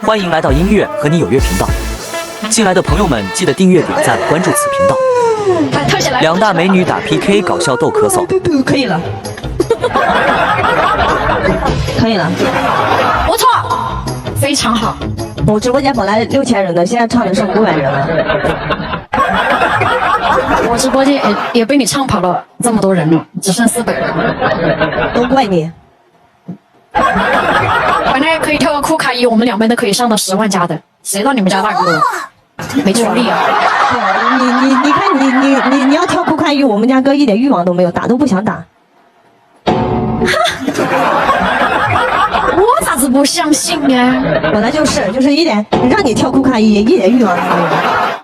欢迎来到音乐和你有约频道。进来的朋友们记得订阅、点赞、关注此频道。两大美女打 PK， 搞笑逗咳嗽。可以了，可以了，不错，非常好。我直播间本来6000人的，现在唱的剩500人了。我直播间也被你唱跑了这么多人了，只剩400人。都怪你。本来可以跳个库卡伊，我们两边都可以上到10万加的，谁让你们家大哥没出力啊？你看你要跳酷看欲，我们家哥一点欲望都没有，打都不想打。我咋子不相信呢？本来就是一点让你跳酷看一点欲望都没有。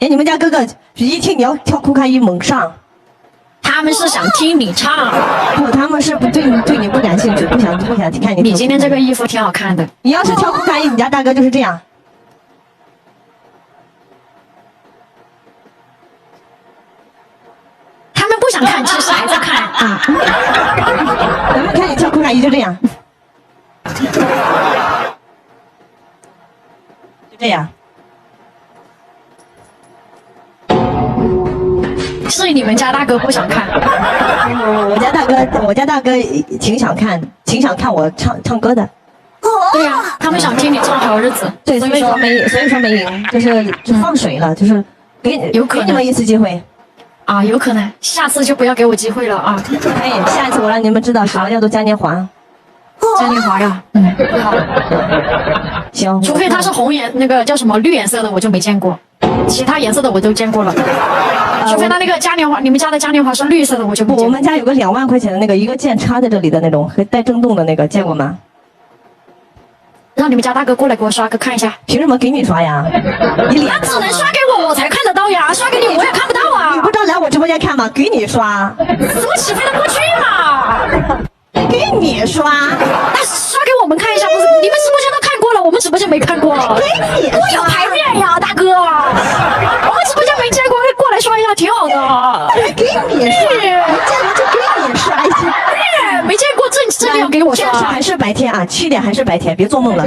哎，你们家哥哥一听你要跳酷看一猛上。他们是想听你唱，不，他们是对你不感兴趣，不想看你。你今天这个衣服挺好看的。你要是跳酷看一，你家大哥就是这样。他们不想看，其实还在看啊。咱们看你跳酷看一就这样，就这样。是你们家大哥不想看，我家大哥挺想看我唱歌的。对呀、他们想听你唱好日子。对，所以说没赢，就放水了，就是给你们一次机会。啊，有可能，下次就不要给我机会了啊！哎，下一次我让你们知道什么叫做嘉年华。嘉年华呀，好。行，除非它是红颜，那个叫什么绿颜色的，我就没见过，其他颜色的我都见过了。除非它那个嘉年华，你们家的嘉年华是绿色的，我就没见过。我们家有个2万块钱的那个一个键插在这里的那种，还带震动的那个，见过吗？让你们家大哥过来给我刷个看一下。凭什么给你刷呀？你脸他只能刷给我才看得到呀，刷给你我也看不到啊。你不知道来我直播间看吗？给你刷，怎么起飞的过去嘛？给你刷，那刷给我们看一下，不是你们直播间都看过了，我们直播间没看过。给你多有排面呀，大哥！我们直播间没见过，过来刷一下挺好的。给你刷，见了就给你刷一下。没见过，这要给我刷。还是白天啊，7点还是白天，别做梦了。